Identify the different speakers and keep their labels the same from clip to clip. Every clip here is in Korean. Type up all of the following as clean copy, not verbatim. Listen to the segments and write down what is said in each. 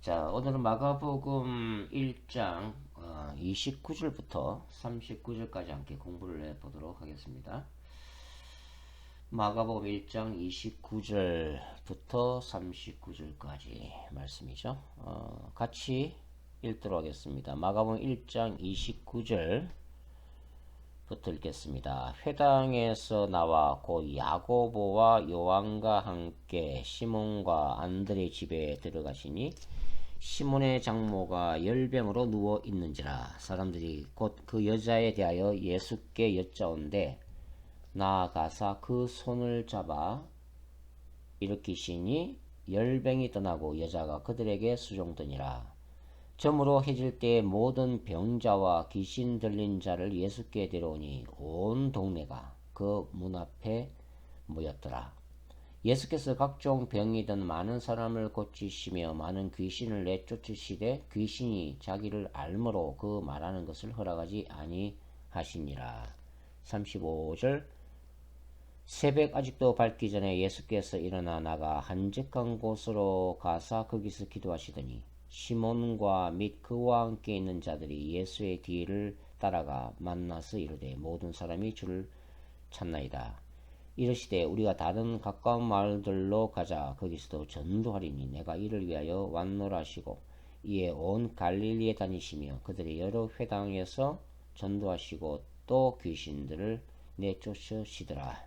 Speaker 1: 자, 오늘은 마가복음 1장 29절부터 39절까지 함께 공부를 해보도록 하겠습니다. 마가복음 1장 29절부터 39절까지 말씀이죠. 같이 읽도록 하겠습니다. 마가복음 1장 29절 부터 읽겠습니다. 회당에서 나와 곧 야고보와 요한과 함께 시몬과 안드레 집에 들어가시니 시몬의 장모가 열병으로 누워 있는지라. 사람들이 곧 그 여자에 대하여 예수께 여짜온대 나아가사 그 손을 잡아 일으키시니 열병이 떠나고 여자가 그들에게 수종되니라. 저물어 해질 때 모든 병자와 귀신 들린 자를 예수께 데려오니 온 동네가 그 문 앞에 모였더라. 예수께서 각종 병이든 많은 사람을 고치시며 많은 귀신을 내쫓으시되 귀신이 자기를 알므로 그 말하는 것을 허락하지 아니하시니라. 35절 새벽 아직도 밝기 전에 예수께서 일어나 나가 한적한 곳으로 가사 거기서 기도하시더니 시몬과 및 그와 함께 있는 자들이 예수의 뒤를 따라가 만나서 이르되 모든 사람이 주를 찾나이다. 이르시되 우리가 다른 가까운 마을들로 가자. 거기서도 전도하리니 내가 이를 위하여 왔노라 하시고 이에 온 갈릴리에 다니시며 그들의 여러 회당에서 전도하시고 또 귀신들을 내쫓으시더라.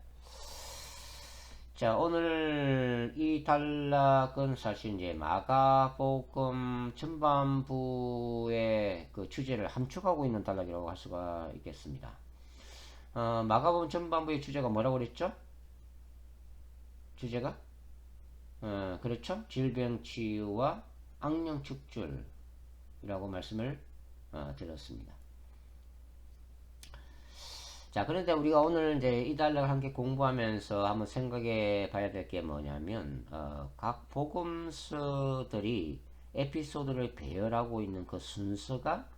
Speaker 1: 자, 오늘 이 단락은 사실 이제 마가복음 전반부의 그 주제를 함축하고 있는 단락이라고 할 수가 있겠습니다. 마가복음 전반부의 주제가 뭐라고 그랬죠? 주제가? 그렇죠? 질병 치유와 악령 축출이라고 말씀을 드렸습니다. 자, 그런데 우리가 오늘 이제 이 단락을 함께 공부하면서 한번 생각해 봐야 될 게 뭐냐면, 각 복음서들이 에피소드를 배열하고 있는 그 순서가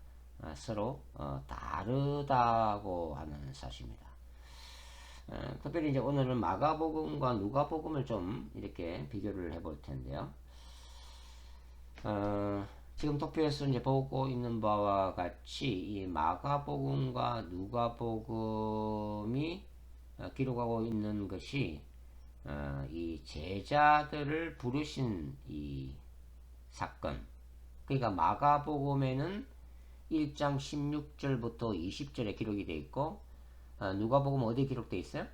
Speaker 1: 서로 다르다고 하는 사실입니다. 특별히 이제 오늘은 마가복음과 누가복음을 좀 이렇게 비교를 해볼 텐데요. 지금 도표에서 이제 보고 있는 바와 같이 이 마가복음과 누가복음이 기록하고 있는 것이 이 제자들을 부르신 이 사건. 그러니까 마가복음에는 1장 16절부터 20절에 기록이 되어 있고 누가복음은 어디에 기록되어 있어요?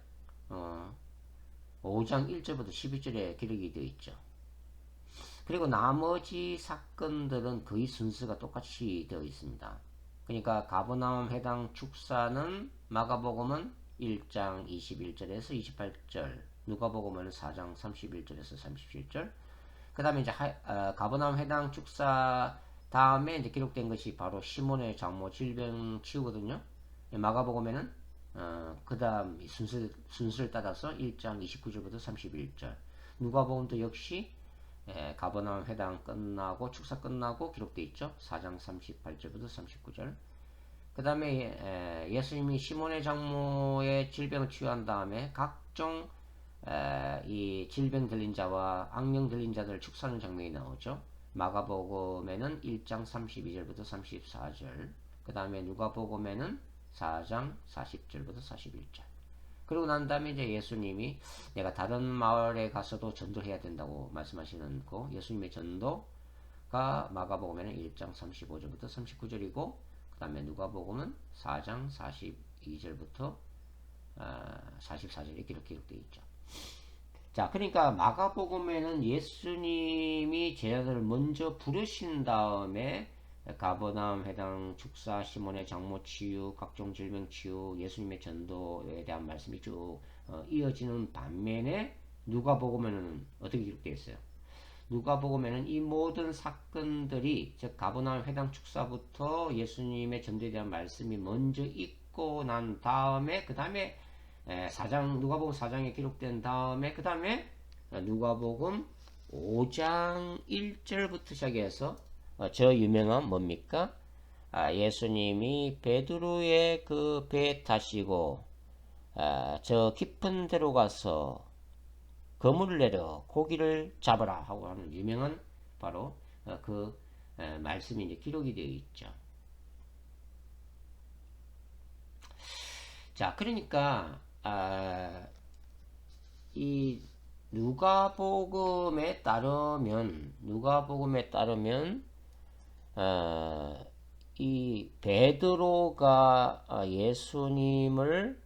Speaker 1: 5장 1절부터 12절에 기록이 되어 있죠. 그리고 나머지 사건들은 거의 순서가 똑같이 되어 있습니다. 그러니까 가버나움 회당 축사는 마가복음은 1장 21절에서 28절, 누가복음은 4장 31절에서 37절. 그 다음에 이제 가버나움 회당 축사 다음에 이제 기록된 것이 바로 시몬의 장모 질병 치유거든요. 마가복음에는 그 다음 순서를 따라서 1장 29절부터 31절. 누가복음도 역시 가버나움 회당 끝나고 축사 끝나고 기록되어 있죠. 4장 38절부터 39절. 그 다음에 예수님이 시몬의 장모의 질병을 치유한 다음에 각종 이 질병 들린 자와 악령 들린 자들을 축사하는 장면이 나오죠. 마가복음에는 1장 32절부터 34절. 그 다음에 누가복음에는 4장 40절부터 41절. 그리고 난 다음에 이제 예수님이 내가 다른 마을에 가서도 전도해야 된다고 말씀하시는 거, 예수님의 전도가 마가복음에는 1장 35절부터 39절이고 그 다음에 누가복음은 4장 42절부터 44절에 기록되어 있죠. 자, 그러니까 마가복음에는 예수님이 제자들을 먼저 부르신 다음에 가버나움 회당 축사, 시몬의 장모 치유, 각종 질병 치유, 예수님의 전도에 대한 말씀이 쭉 이어지는 반면에 누가복음에는 어떻게 기록되어 있어요? 누가복음에는 이 모든 사건들이 즉 가버나움 회당 축사부터 예수님의 전도에 대한 말씀이 먼저 있고 난 다음에 그 다음에 누가복음 4장에 기록된 다음에 그 다음에 누가복음 5장 1절부터 시작해서 저 유명한 뭡니까? 예수님이 베드로의 그 배 타시고 저 깊은 데로 가서 그물을 내려 고기를 잡으라 하고 하는 유명한 바로 말씀이 이제 기록이 되어 있죠. 자, 그러니까 이 누가복음에 따르면 이 베드로가 예수님을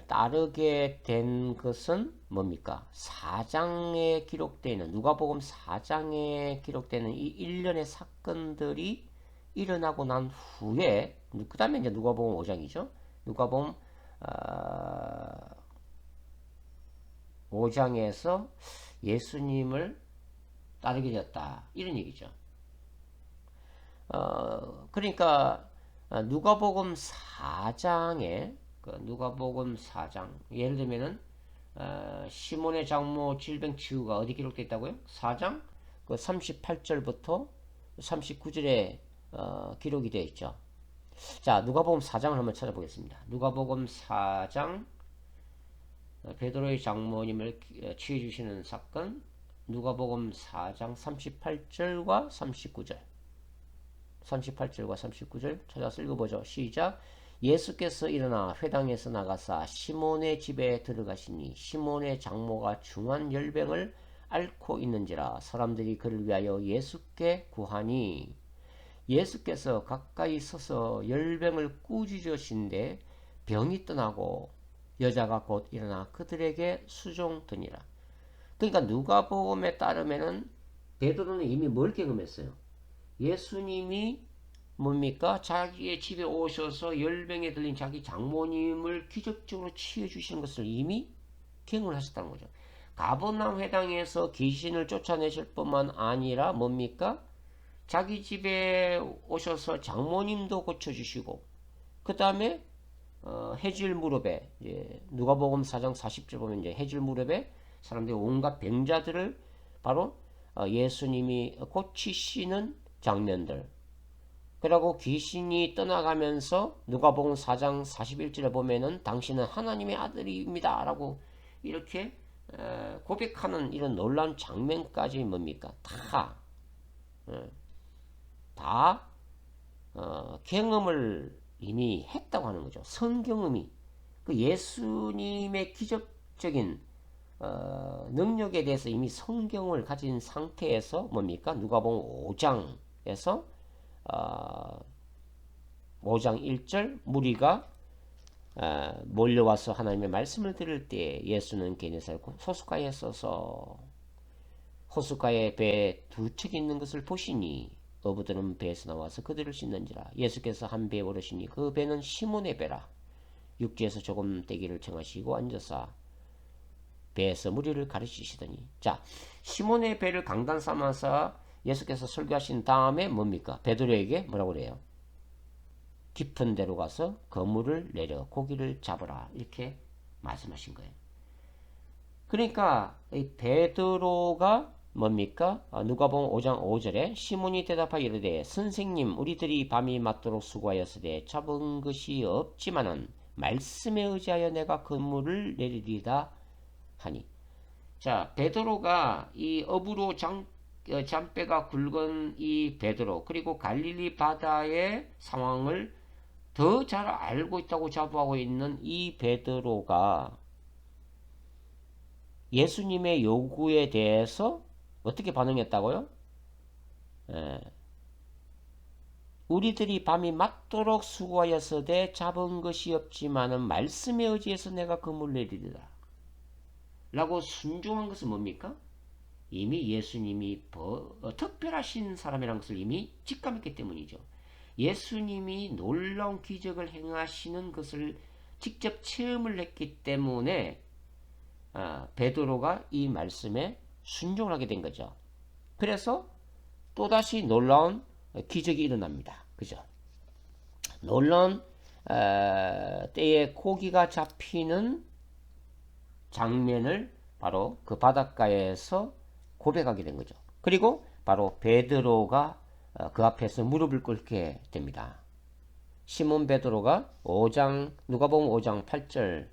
Speaker 1: 따르게 된 것은 뭡니까? 4장에 기록되는 누가복음 4장에 기록되는 이 일련의 사건들이 일어나고 난 후에 그 다음에 이제 누가복음 5장이죠. 누가복음 5장에서 예수님을 따르게 되었다. 이런 얘기죠. 그러니까 누가복음 4장에 누가복음 4장 예를 들면은 시몬의 장모 질병 치유가 어디 기록되어 있다고요? 4장 그 38절부터 39절에 기록이 되어 있죠. 자, 누가복음 4장을 한번 찾아보겠습니다. 누가복음 4장 베드로의 장모님을 치유해 주시는 사건 누가복음 4장 38절과 39절 38절과 39절 찾아서 읽어보죠. 시작. 예수께서 일어나 회당에서 나가사 시몬의 집에 들어가시니 시몬의 장모가 중한 열병을 앓고 있는지라 사람들이 그를 위하여 예수께 구하니 예수께서 가까이 서서 열병을 꾸짖으신데 병이 떠나고 여자가 곧 일어나 그들에게 수종드니라. 그러니까 누가복음에 따르면은 베드로는 이미 뭘 경험했어요? 예수님이 뭡니까? 자기의 집에 오셔서 열병에 들린 자기 장모님을 기적적으로 치유해 주시는 것을 이미 경험을 하셨다는 거죠. 가버나움 회당에서 귀신을 쫓아내실 뿐만 아니라 뭡니까? 자기 집에 오셔서 장모님도 고쳐주시고 그 다음에 해질 무렵에 누가복음 4장 40절 보면 이제 해질 무렵에 사람들이 온갖 병자들을 바로 예수님이 고치시는 장면들. 그리고 귀신이 떠나가면서 누가복음 4장 41절에 보면은 당신은 하나님의 아들입니다 라고 이렇게 고백하는 이런 놀라운 장면까지 뭡니까? 다 경험을 이미 했다고 하는 거죠. 성경음이 그 예수님의 기적적인 능력에 대해서 이미 성경을 가진 상태에서 뭡니까? 누가복음 5장에서 5장 1절 무리가 몰려와서 하나님의 말씀을 들을 때 예수는 게네사렛 호숫가에 서서 호숫가에 배 두 척이 있는 것을 보시니 어부들은 배에서 나와서 그들을 씻는지라. 예수께서 한 배에 오르시니 그 배는 시몬의 배라. 육지에서 조금 떼기를 청하시고 앉아서 배에서 무리를 가르치시더니 자 시몬의 배를 강단 삼아서 예수께서 설교하신 다음에 뭡니까? 베드로에게 뭐라고 그래요? 깊은 데로 가서 그물을 내려 고기를 잡으라 이렇게 말씀하신 거예요. 그러니까 이 베드로가 뭡니까? 누가복음 5장 5절에 시몬이 대답하여 이르되 선생님 우리들이 밤이 맞도록 수고하였으되 잡은 것이 없지만은 말씀에 의지하여 내가 그물을 내리리다 하니 자 베드로가 이 어부로 잔배가 굵은 이 베드로 그리고 갈릴리 바다의 상황을 더 잘 알고 있다고 자부하고 있는 이 베드로가 예수님의 요구에 대해서 어떻게 반응했다고요? 우리들이 밤이 맞도록 수고하였으되 잡은 것이 없지만은 말씀에 의지해서 내가 그물 내리리라 라고 순종한 것은 뭡니까? 이미 예수님이 특별하신 사람이라는 것을 이미 직감했기 때문이죠. 예수님이 놀라운 기적을 행하시는 것을 직접 체험을 했기 때문에 베드로가 이 말씀에 순종을 하게 된 거죠. 그래서 또다시 놀라운 기적이 일어납니다. 그죠? 놀라운 때에 고기가 잡히는 장면을 바로 그 바닷가에서 고백하게 된 거죠. 그리고 바로 베드로가 그 앞에서 무릎을 꿇게 됩니다. 시몬 베드로가 누가복음 5장 8절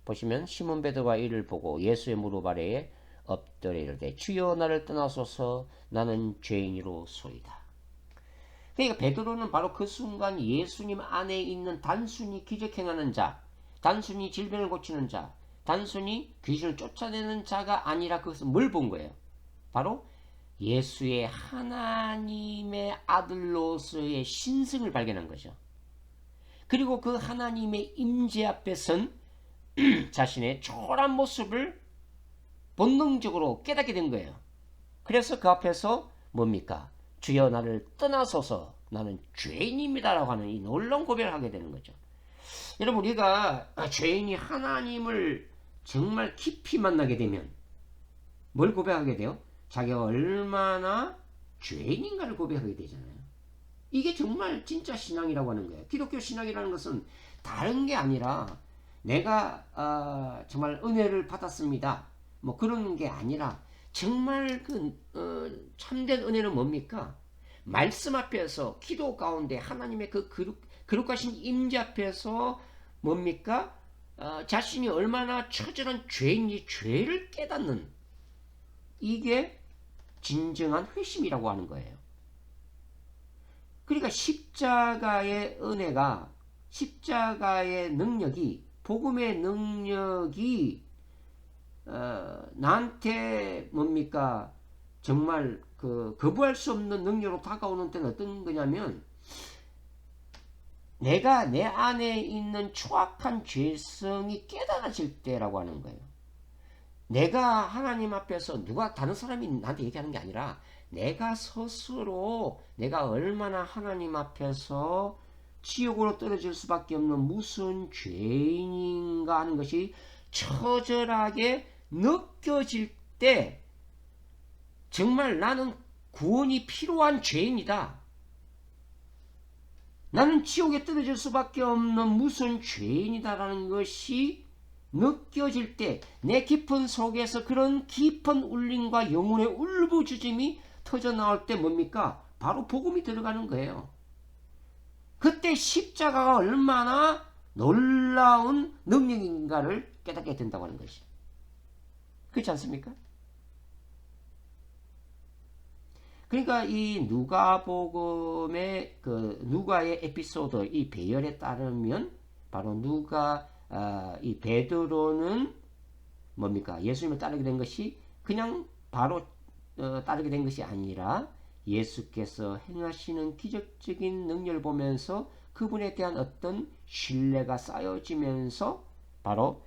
Speaker 1: 보시면 시몬 베드로가 이를 보고 예수의 무릎 아래에 엎드려 이르되 주여 나를 떠나소서 나는 죄인이로소이다. 그러니까 베드로는 바로 그 순간 예수님 안에 있는 단순히 기적 행하는 자, 단순히 질병을 고치는 자, 단순히 귀신을 쫓아내는 자가 아니라 그것은 뭘 본 거예요? 바로 예수의 하나님의 아들로서의 신성을 발견한 거죠. 그리고 그 하나님의 임재 앞에 선 자신의 초라한 모습을 본능적으로 깨닫게 된 거예요. 그래서 그 앞에서 뭡니까? 주여 나를 떠나소서 나는 죄인입니다라고 하는 이 놀라운 고백을 하게 되는 거죠. 여러분, 우리가 죄인이 하나님을 정말 깊이 만나게 되면 뭘 고백하게 돼요? 자기가 얼마나 죄인인가를 고백하게 되잖아요. 이게 정말 진짜 신앙이라고 하는 거예요. 기독교 신앙이라는 것은 다른 게 아니라 내가 정말 은혜를 받았습니다, 뭐 그런 게 아니라 정말 참된 은혜는 뭡니까? 말씀 앞에서 기도 가운데 하나님의 그 거룩하신 임재 앞에서 뭡니까? 자신이 얼마나 처절한 죄인이 죄를 깨닫는, 이게 진정한 회심이라고 하는 거예요. 그러니까 십자가의 은혜가, 십자가의 능력이, 복음의 능력이 나한테 뭡니까? 정말 거부할 수 없는 능력으로 다가오는 때는 어떤 거냐면, 내가 내 안에 있는 추악한 죄성이 깨달아질 때라고 하는 거예요. 내가 하나님 앞에서 다른 사람이 나한테 얘기하는 게 아니라 내가 스스로 내가 얼마나 하나님 앞에서 지옥으로 떨어질 수밖에 없는 무슨 죄인인가 하는 것이 처절하게 느껴질 때 정말 나는 구원이 필요한 죄인이다, 나는 지옥에 떨어질 수밖에 없는 무슨 죄인이다라는 것이 느껴질 때, 내 깊은 속에서 그런 깊은 울림과 영혼의 울부짖음이 터져나올 때 뭡니까? 바로 복음이 들어가는 거예요. 그때 십자가가 얼마나 놀라운 능력인가를 깨닫게 된다고 하는 것이죠. 그렇지 않습니까? 그러니까 이 누가복음의 누가의 에피소드, 이 배열에 따르면 바로 이 베드로는 뭡니까? 예수님을 따르게 된 것이 그냥 바로 따르게 된 것이 아니라 예수께서 행하시는 기적적인 능력을 보면서 그분에 대한 어떤 신뢰가 쌓여지면서 바로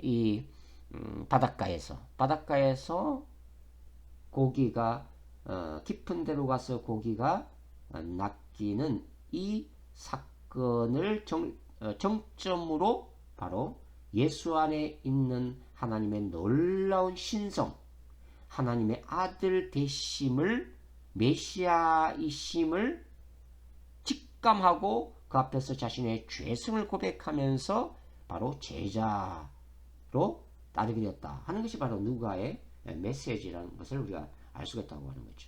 Speaker 1: 이 바닷가에서 고기가 깊은 데로 가서 고기가 낚이는 이 사건을 정점으로 바로 예수 안에 있는 하나님의 놀라운 신성, 하나님의 아들 되심을, 메시아이심을 직감하고 그 앞에서 자신의 죄성을 고백하면서 바로 제자로 따르게 되었다 하는 것이 바로 누가의 메시지라는 것을 우리가 알 수가 있다고 하는 거죠.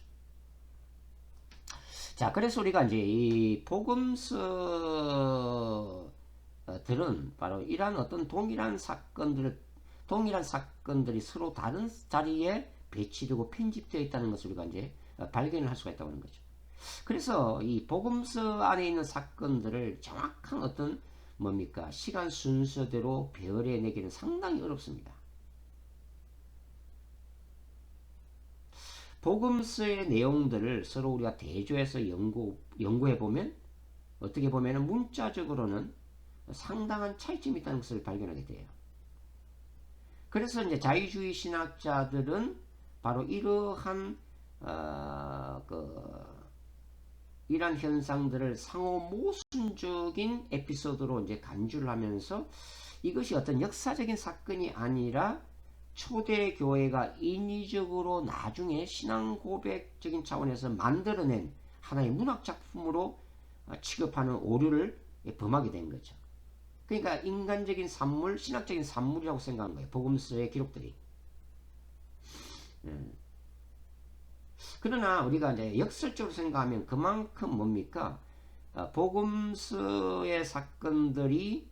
Speaker 1: 자, 그래서 우리가 이제 이 복음서들은 바로 이러한 어떤 동일한 사건들이 서로 다른 자리에 배치되고 편집되어 있다는 것을 우리가 이제 발견을 할 수가 있다고 하는 거죠. 그래서 이 복음서 안에 있는 사건들을 정확한 어떤 시간 순서대로 배열해내기는 상당히 어렵습니다. 복음서의 내용들을 서로 우리가 대조해서 연구해보면 어떻게 보면 문자적으로는 상당한 차이점이 있다는 것을 발견하게 돼요. 그래서 이제 자유주의 신학자들은 바로 이러한 이러한 현상들을 상호 모순적인 에피소드로 이제 간주를 하면서 이것이 어떤 역사적인 사건이 아니라 초대 교회가 인위적으로 나중에 신앙 고백적인 차원에서 만들어낸 하나의 문학 작품으로 취급하는 오류를 범하게 된 거죠. 그러니까 인간적인 산물, 신학적인 산물이라고 생각한 거예요. 복음서의 기록들이. 그러나 우리가 이제 역설적으로 생각하면 그만큼 복음서의 사건들이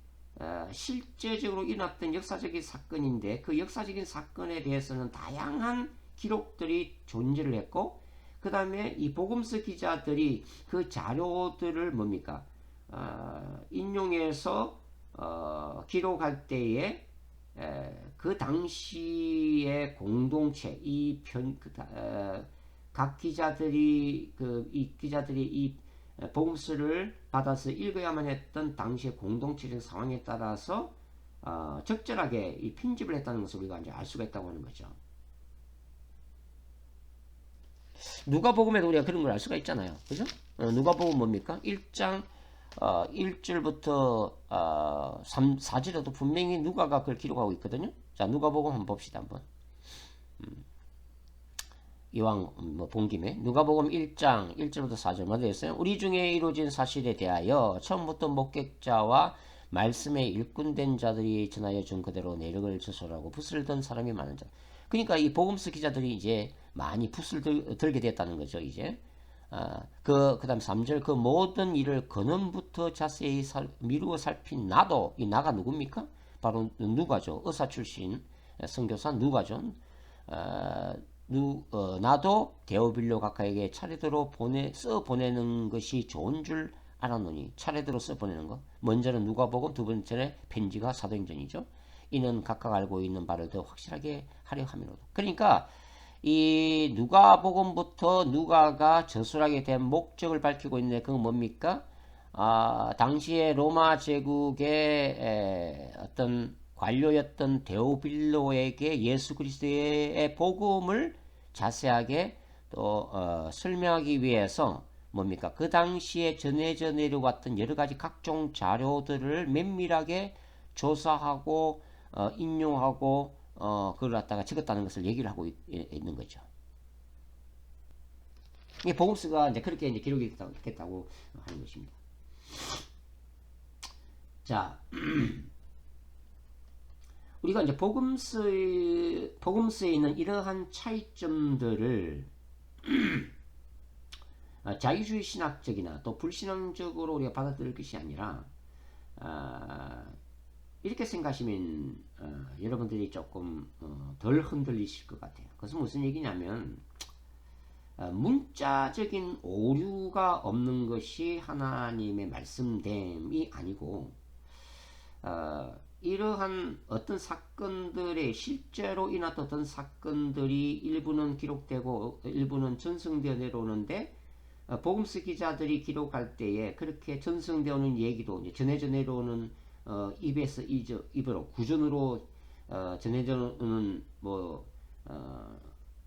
Speaker 1: 실제적으로 일어났던 역사적인 사건인데 그 역사적인 사건에 대해서는 다양한 기록들이 존재를 했고 그 다음에 이 복음서 기자들이 그 자료들을 뭡니까 인용해서 기록할 때에 그 당시의 공동체 각 기자들이 이 기자들이 이 복음서를 받아서 읽어야만 했던 당시의 공동체적 상황에 따라서 적절하게 이 편집을 했다는 것을 우리가 이제 알 수가 있다고 하는 거죠. 누가복음에도 우리가 그런 걸 알 수가 있잖아요. 그죠? 누가복음 뭡니까? 1장 1절부터 4절에도 분명히 누가가 그걸 기록하고 있거든요. 자, 누가복음 한번 봅시다. 한번. 이왕 본 김에 누가복음 1장 1절부터 4절 뭐라 되어 있어요? 우리 중에 이루어진 사실에 대하여 처음부터 목격자와 말씀에 일꾼된 자들이 전하여 준 그대로 내력을 저술하고 붓을 든 사람이 많은 자. 그러니까 이 복음서 기자들이 이제 많이 붓을 들게 됐다는 거죠. 이제 그다음 3절 그 모든 일을 근원부터 자세히 미루어 살핀 나도 이 나가 누굽니까? 바로 누가죠. 의사 출신 선교사 누가죠. 나도 데오빌로 각하에게 차례대로 써 보내는 것이 좋은 줄 알았노니 차례대로 써 보내는 거. 먼저는 누가복음, 두 번째는 편지가 사도행전이죠. 이는 각각 알고 있는 바를 더 확실하게 하려 함이로다. 그러니까 이 누가복음부터 누가가 저술하게 된 목적을 밝히고 있는데 그건 뭡니까? 당시에 로마 제국의 어떤 관료였던 데오빌로에게 예수 그리스도의 복음을 자세하게 또 설명하기 위해서 뭡니까? 그 당시에 전해져 내려왔던 여러 가지 각종 자료들을 면밀하게 조사하고 인용하고 그걸 갖다가 적었다는 것을 얘기를 하고 있는 거죠. 이 복음서가 이제 그렇게 이제 기록이 됐다고 하는 것입니다. 자, 우리가 이제 복음서에 있는 이러한 차이점들을 자유주의 신학적이나 또 불신앙적으로 우리가 받아들일 것이 아니라 이렇게 생각하시면 여러분들이 조금 덜 흔들리실 것 같아요. 그것은 무슨 얘기냐면 문자적인 오류가 없는 것이 하나님의 말씀됨이 아니고 이러한 어떤 사건들의 실제로 일어났던 어떤 사건들이 일부는 기록되고 일부는 전승되어 내려오는데 복음서 기자들이 기록할 때에 그렇게 전승되어 오는 얘기도 이제 전해져 내려오는 입에서 입으로 구전으로 전해져 오는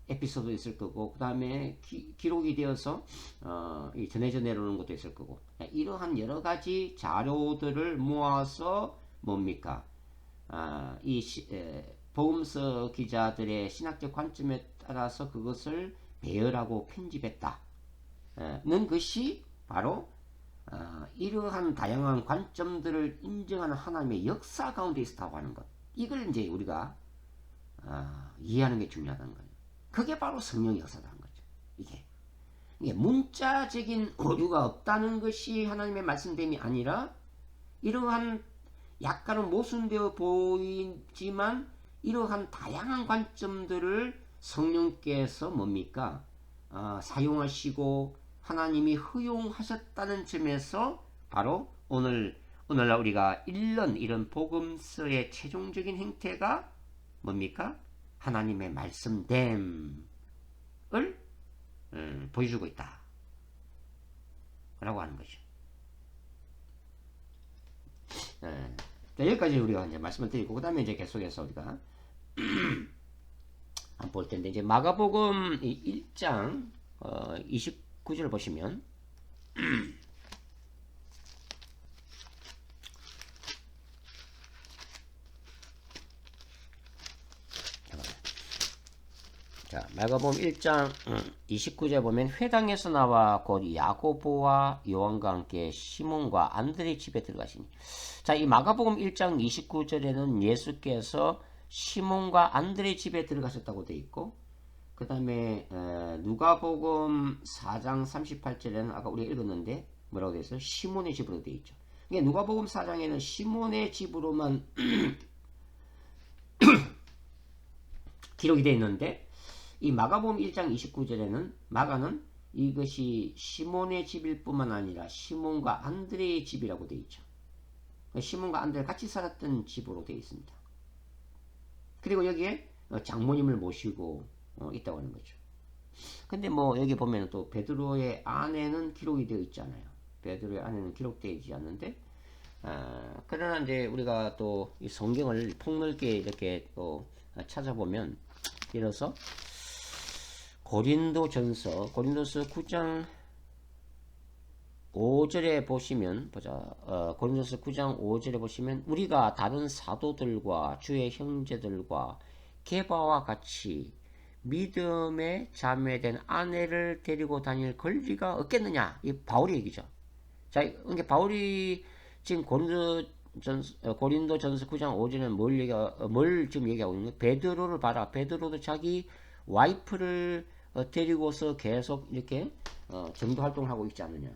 Speaker 1: 에피소드 있을 거고 그 다음에 기록이 되어서 전해져 내려오는 것도 있을 거고 이러한 여러 가지 자료들을 모아서 뭡니까? 복음서 기자들의 신학적 관점에 따라서 그것을 배열하고 편집했다는 것이 바로 이러한 다양한 관점들을 인정하는 하나님의 역사 가운데 있었다고 하는 것. 이걸 이제 우리가 이해하는 게 중요하다는 거예요. 그게 바로 성령의 역사라는 거죠. 이게 문자적인 오류가 없다는 것이 하나님의 말씀됨이 아니라 이러한 약간은 모순되어 보이지만 이러한 다양한 관점들을 성령께서 뭡니까? 사용하시고 하나님이 허용하셨다는 점에서 바로 오늘날 우리가 읽는 이런 복음서의 최종적인 형태가 뭡니까? 하나님의 말씀됨을 보여주고 있다 라고 하는 거죠. 자, 여기까지 우리가 이제 말씀을 드리고 그 다음에 이제 계속해서 우리가 한번 볼 텐데 이제 마가복음 1장 29절 보시면 자, 마가복음 1장 29절 보면 회당에서 나와 곧 야고보와 요한과 함께 시몬과 안드레 집에 들어가시니. 자, 이 마가복음 1장 29절에는 예수께서 시몬과 안드레 집에 들어가셨다고 되어 있고 그 다음에 누가복음 4장 38절에는 아까 우리가 읽었는데 뭐라고 되어 있어요? 시몬의 집으로 되어 있죠. 누가복음 4장에는 시몬의 집으로만 기록이 되어 있는데 이 마가복음 1장 29절에는 마가는 이것이 시몬의 집일 뿐만 아니라 시몬과 안드레의 집이라고 되어 있죠. 시몬과 안드레가 같이 살았던 집으로 되어 있습니다. 그리고 여기에 장모님을 모시고 있다고 하는 거죠. 근데 뭐 여기 보면 또 베드로의 아내는 기록이 되어 있지 않아요. 베드로의 아내는 기록되어 있지 않는데 그러나 이제 우리가 또 이 성경을 폭넓게 이렇게 또 찾아보면 예를 들어서 고린도서 9장 5절에 보시면 고린도서 9장 5절에 보시면 우리가 다른 사도들과 주의 형제들과 게바와 같이 믿음에 자매된 아내를 데리고 다닐 권리가 없겠느냐? 이 바울의 얘기죠. 자, 이게 바울이 지금 고린도전서 9장 5절에 뭘 지금 얘기하고 있는 거예요? 베드로를 봐라. 베드로도 자기 와이프를 데리고서 계속 이렇게 전도 활동을 하고 있지 않느냐.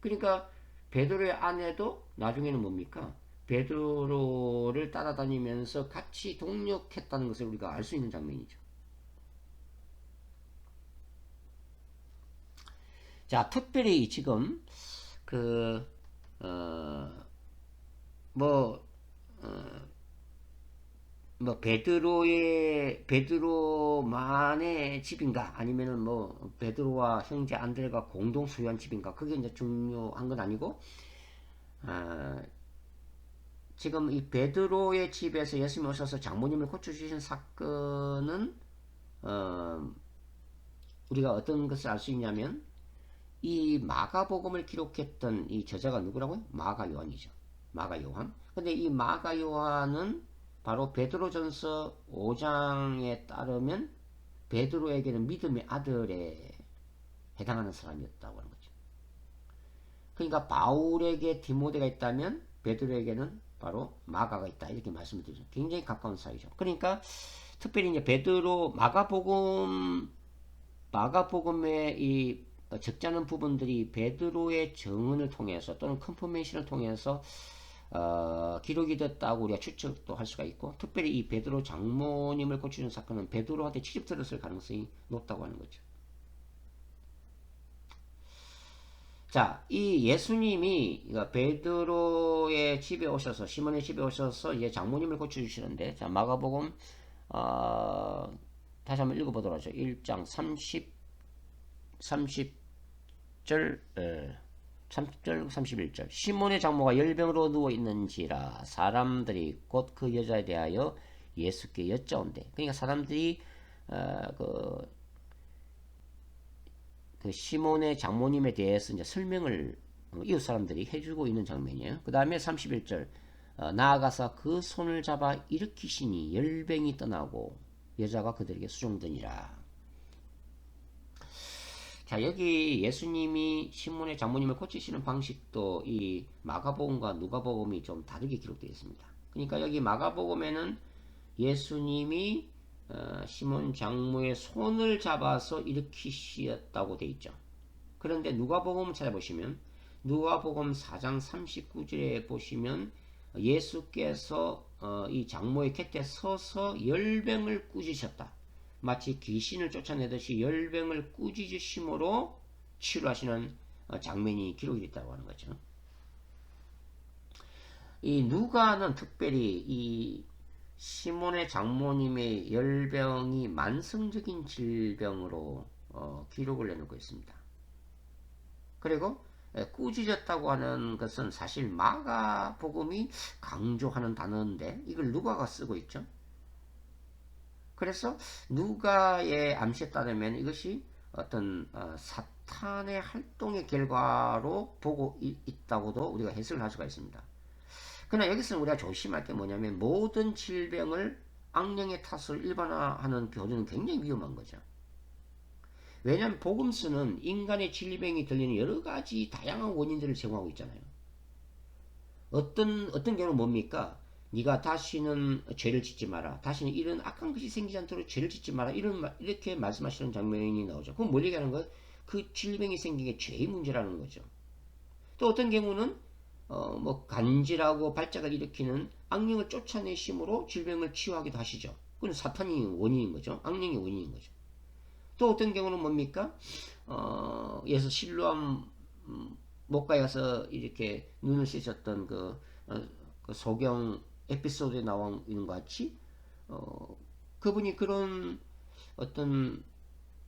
Speaker 1: 그러니까 베드로의 아내도 나중에는 뭡니까? 베드로를 따라다니면서 같이 동력했다는 것을 우리가 알 수 있는 장면이죠. 자, 특별히 지금 베드로만의 집인가 아니면은 베드로와 형제 안드레가 공동 소유한 집인가 그게 이제 중요한 건 아니고 지금 이 베드로의 집에서 예수님이 오셔서 장모님을 고쳐주신 사건은 우리가 어떤 것을 알 수 있냐면 이 마가복음을 기록했던 이 저자가 누구라고요? 마가 요한이죠. 마가 요한. 근데 이 마가 요한은 바로 베드로전서 5장에 따르면 베드로에게는 믿음의 아들에 해당하는 사람이었다고 하는 거죠. 그러니까 바울에게 디모데가 있다면 베드로에게는 바로 마가가 있다 이렇게 말씀을 드리죠. 굉장히 가까운 사이죠. 그러니까 특별히 이제 베드로 마가복음의 이 적지 않은 부분들이 베드로의 증언을 통해서 또는 컨퍼메이션을 통해서 기록이 됐다고 우리가 추측도 할 수가 있고 특별히 이 베드로 장모님을 고쳐준 사건은 베드로한테 취집 들었을 가능성이 높다고 하는 거죠. 자, 이 예수님이 베드로의 집에 오셔서 시몬의 집에 오셔서 이제 장모님을 고쳐주시는데 자 마가복음 다시 한번 읽어보도록 하죠. 1장 30절 31절 시몬의 장모가 열병으로 누워있는지라 사람들이 곧 그 여자에 대하여 예수께 여짜온대. 그러니까 사람들이 그 시몬의 장모님에 대해서 이제 설명을 이웃 사람들이 해주고 있는 장면이에요. 그 다음에 31절 나아가서 그 손을 잡아 일으키시니 열병이 떠나고 여자가 그들에게 수종되니라. 자, 여기 예수님이 시몬의 장모님을 고치시는 방식도 이 마가복음과 누가복음이 좀 다르게 기록되어 있습니다. 그러니까 여기 마가복음에는 예수님이 시몬 장모의 손을 잡아서 일으키셨다고 되어 있죠. 그런데 누가복음을 찾아보시면 누가복음 4장 39절에 보시면 예수께서 이 장모의 곁에 서서 열병을 꾸짖으셨다. 마치 귀신을 쫓아내듯이 열병을 꾸짖으심으로 치료하시는 장면이 기록이 됐다고 하는 거죠. 이 누가는 특별히 이 시몬의 장모님의 열병이 만성적인 질병으로 기록을 내놓고 있습니다. 그리고 꾸짖었다고 하는 것은 사실 마가복음이 강조하는 단어인데 이걸 누가가 쓰고 있죠. 그래서 누가의 암시에 따르면 이것이 어떤 사탄의 활동의 결과로 보고 있다고도 우리가 해석을 할 수가 있습니다. 그러나 여기서는 우리가 조심할 게 뭐냐면 모든 질병을 악령의 탓을 일반화하는 교류는 굉장히 위험한 거죠. 왜냐하면 복음서는 인간의 질병이 들리는 여러 가지 다양한 원인들을 제공하고 있잖아요. 어떤 경우는 뭡니까? 네가 다시는 죄를 짓지 마라. 다시는 이런 악한 것이 생기지 않도록 죄를 짓지 마라. 이렇게 말씀하시는 장면이 나오죠. 그럼 뭘 얘기하는 거예요? 그 질병이 생긴 게 죄의 문제라는 거죠. 또 어떤 경우는 뭐 간질하고 발작을 일으키는 악령을 쫓아내심으로 질병을 치유하기도 하시죠. 그건 사탄이 원인인 거죠. 악령이 원인인 거죠. 또 어떤 경우는 뭡니까? 예수 실로암 목가에 가서 이렇게 눈을 씻었던 그 소경 에피소드에 나와 있는 것 같이 그분이 그런 어떤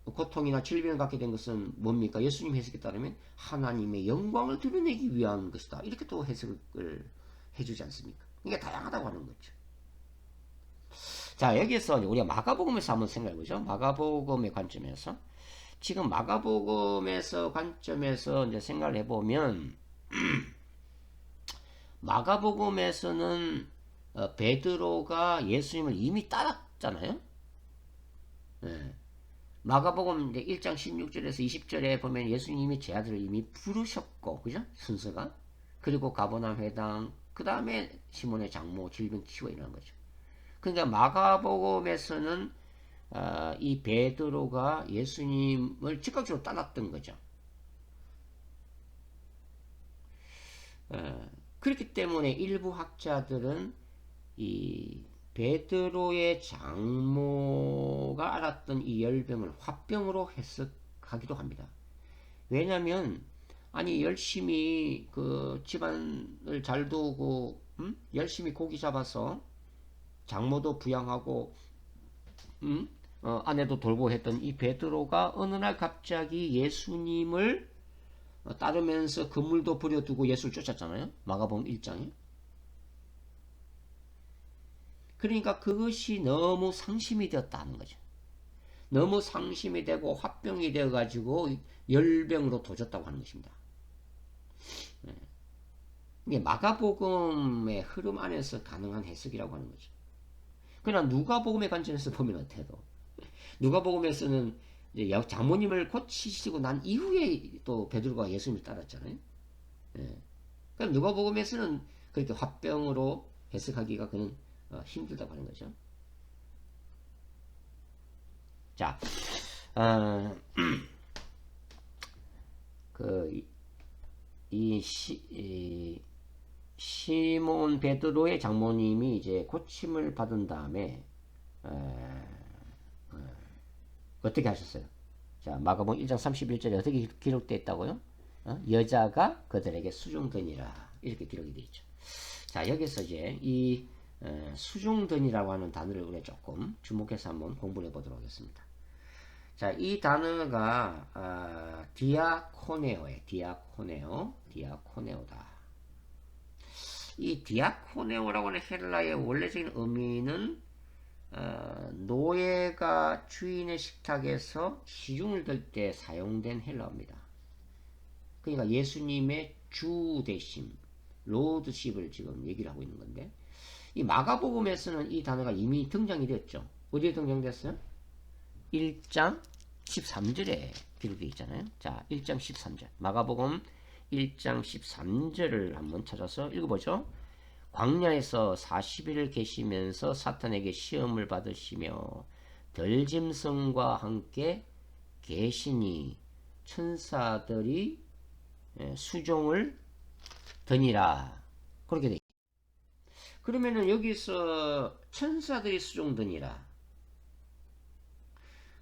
Speaker 1: 고통이나 질병을 갖게 된 것은 뭡니까? 예수님 해석에 따르면 하나님의 영광을 드러내기 위한 것이다. 이렇게 또 해석을 해주지 않습니까? 이게 다양하다고 하는 거죠. 자, 여기서 우리가 마가복음에서 한번 생각해보죠. 마가복음의 관점에서. 지금 마가복음에서 관점에서 이제 생각을 해보면, 마가복음에서는 베드로가 예수님을 이미 따랐잖아요. 네. 마가복음 이제 1장 16절에서 20절에 보면 예수님이 제 아들을 이미 부르셨고, 그죠? 순서가. 그리고 가버나움 회당, 그 다음에 시몬의 장모 질병 치유가 일어난 거죠. 그러니까 마가복음에서는 이 베드로가 예수님을 즉각적으로 따랐던 거죠. 그렇기 때문에 일부 학자들은 이 베드로의 장모가 앓았던 이 열병을 화병으로 해석하기도 합니다. 왜냐하면 아니 열심히 그 집안을 잘 두고 열심히 고기 잡아서 장모도 부양하고 아내도 돌보고 했던 이 베드로가 어느 날 갑자기 예수님을 따르면서 그물도 버려두고 예수를 쫓았잖아요. 마가복음 1장에. 그러니까 그것이 너무 상심이 되었다는 거죠. 너무 상심이 되고 화병이 되어가지고 열병으로 도졌다고 하는 것입니다. 이게 마가복음의 흐름 안에서 가능한 해석이라고 하는 거죠. 그러나 누가복음의 관점에서 보면 어때도 누가복음에서는 장모님을 고치시고 난 이후에 또 베드로가 예수님을 따랐잖아요. 그럼 누가복음에서는 그렇게 화병으로 해석하기가 그는 힘들다고 하는 거죠. 자, 시몬 베드로의 장모님이 이제 고침을 받은 다음에 어떻게 하셨어요? 자, 마가복음 1장 31절에 어떻게 기록되어 있다고요? 여자가 그들에게 수종드니라 이렇게 기록이 되어 있죠. 자, 여기서 이제 이 수종드니라고 하는 단어를 우리가 조금 주목해서 한번 공부를 해보도록 하겠습니다. 자, 이 단어가 디아코네오예요. 디아코네오다. 이 디아코네오라고 하는 헬라의 원래적인 의미는 노예가 주인의 식탁에서 시중을 들 때 사용된 헬라어입니다. 그러니까 예수님의 주 대심, 로드십을 지금 얘기를 하고 있는 건데, 이 마가복음에서는 이 단어가 이미 등장이 됐죠. 어디에 등장됐어요? 1장 13절에 기록되어 있잖아요. 자, 1장 13절. 마가복음 1장 13절을 한번 찾아서 읽어보죠. 광야에서 40일을 계시면서 사탄에게 시험을 받으시며 덜짐승과 함께 계시니 천사들이 수종을 드니라. 그렇게 돼 있어요. 그러면은 여기서 천사들이 수종드니라.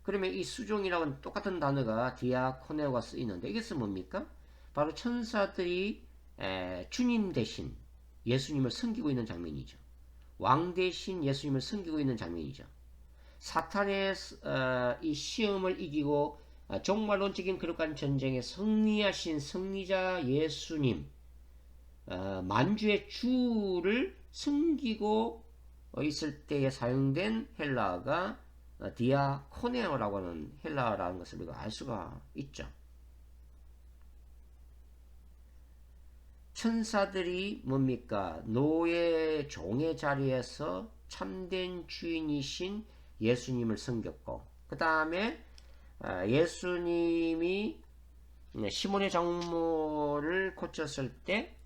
Speaker 1: 그러면 이 수종이라고는 똑같은 단어가 디아코네오가 쓰이는데 이것은 뭡니까? 바로 천사들이 주님 대신 예수님을 섬기고 있는 장면이죠. 왕 대신 예수님을 섬기고 있는 장면이죠. 사탄의 이 시험을 이기고 종말론적인 그릇간 전쟁에 승리하신 승리자 예수님, 만주의 주를 섬기고 있을 때에 사용된 헬라어가 디아코네오라고 하는 헬라어라는 것을 우리가 알 수가 있죠. 천사들이 뭡니까? 노예 종의 자리에서 참된 주인이신 예수님을 섬겼고, 그 다음에 예수님이 시몬의 장모를 고쳤을 때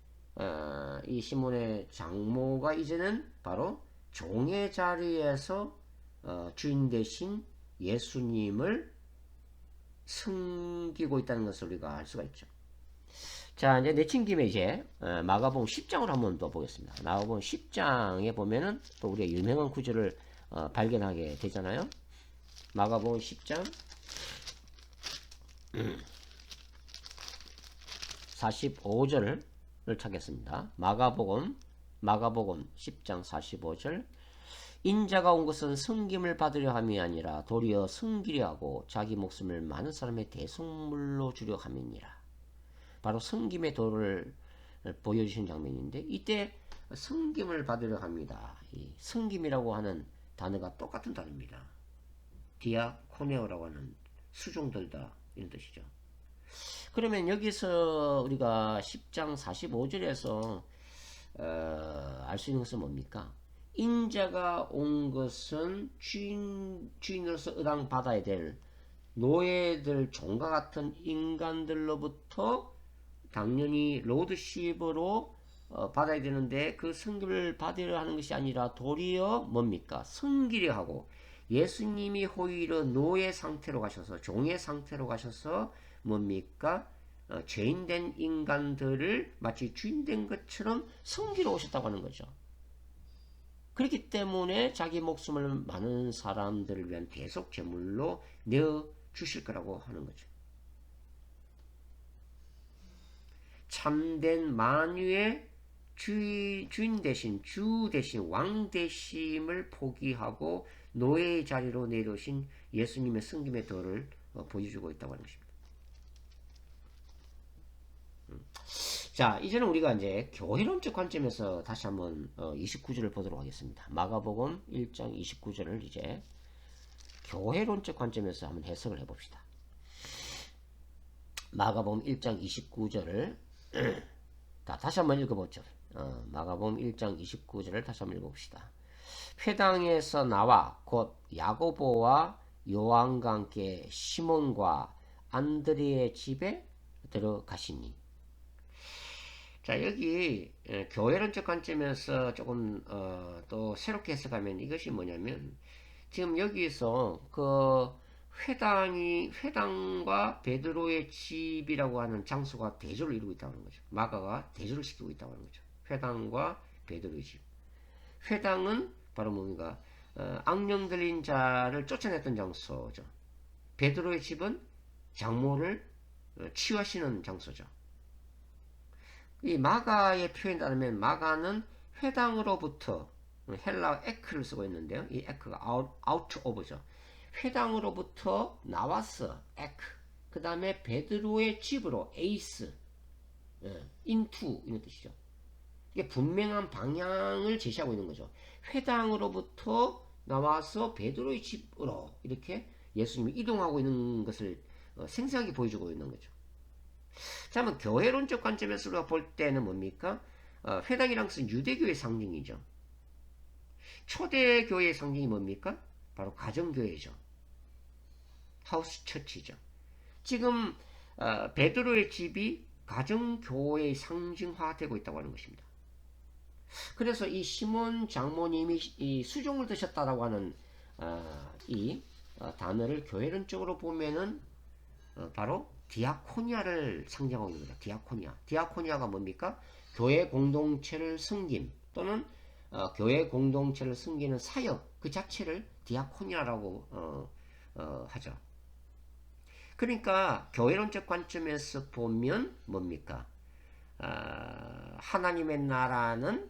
Speaker 1: 이 시몬의 장모가 이제는 바로 종의 자리에서 주인 대신 예수님을 섬기고 있다는 것을 우리가 알 수가 있죠. 자, 이제 내친 김에 이제 마가복음 10장을 한번 더 보겠습니다. 마가복음 10장에 보면은 또 우리가 유명한 구절을 발견하게 되잖아요. 마가복음 10장 45절을 찾겠습니다. 마가복음 10장 45절. 인자가 온 것은 승김을 받으려 함이 아니라 도리어 승기려 하고 자기 목숨을 많은 사람의 대속물로 주려 함이니라. 바로 승김의 도를 보여주신 장면인데, 이때 승김을 받으려 합니다. 이 승김이라고 하는 단어가 똑같은 단어입니다. 디아코네오라고 하는 수종들다 이런 뜻이죠. 그러면 여기서 우리가 10장 45절에서 알 수 있는 것은 뭡니까? 인자가 온 것은 주인으로서 의당받아야 될 노예들, 종과 같은 인간들로부터 당연히 로드십으로 받아야 되는데, 그 승기를 받으려 하는 것이 아니라 도리어 뭡니까? 승기려 하고, 예수님이 오히려 노예 상태로 가셔서, 종의 상태로 가셔서 뭡니까? 죄인된 인간들을 마치 주인된 것처럼 섬기러 오셨다고 하는 거죠. 그렇기 때문에 자기 목숨을 많은 사람들을 위한 대속 제물로 내어 주실 거라고 하는 거죠. 참된 만유의 주인 대신, 주 대신, 왕 대심을 포기하고 노예의 자리로 내려오신 예수님의 승김의 도를 보여주고 있다고 하는 것입니다. 자, 이제는 우리가 이제 교회론적 관점에서 다시 한번 29절을 보도록 하겠습니다. 마가복음 1장 29절을 이제 교회론적 관점에서 한번 해석을 해봅시다. 마가복음 1장 29절을 다시 한번 읽어보죠. 마가복음 1장 29절을 다시 한번 읽어봅시다. 회당에서 나와 곧 야고보와 요한과 함께 시몬과 안드레의 집에 들어가시니. 자, 여기 교회론적 관점에서 조금 또 새롭게 해석하면 이것이 뭐냐면, 지금 여기서 그 회당과 베드로의 집이라고 하는 장소가 대조를 이루고 있다는 거죠. 마가가 대조를 시키고 있다고 하는 거죠. 회당과 베드로의 집. 회당은 바로 뭡니까? 악령 들린 자를 쫓아냈던 장소죠. 베드로의 집은 장모를 치유하시는 장소죠. 이 마가의 표현에 따르면 마가는 회당으로부터, 헬라 에크를 쓰고 있는데요. 이 에크가 out of죠. 회당으로부터 나왔어, 에크. 그 다음에 베드로의 집으로, 에이스, into 이런 뜻이죠. 이게 분명한 방향을 제시하고 있는 거죠. 회당으로부터 나와서 베드로의 집으로 이렇게 예수님이 이동하고 있는 것을 생생하게 보여주고 있는 거죠. 자, 한번 교회론적 관점에서 우리가 볼 때는 뭡니까? 회당이란 것은 유대교의 상징이죠. 초대교회의 상징이 뭡니까? 바로 가정교회죠. 하우스 처치죠. 지금 베드로의 집이 가정교회의 상징화되고 있다고 하는 것입니다. 그래서 이 시몬 장모님이 이 수종을 드셨다라고 하는 이 단어를 교회론적으로 보면은 바로 디아코니아를 상징하고 있는 거죠. 디아코니아. 디아코니아가 뭡니까? 교회 공동체를 섬김 또는 교회 공동체를 섬기는 사역 그 자체를 디아코니아라고 하죠. 그러니까 교회론적 관점에서 보면 뭡니까? 하나님의 나라는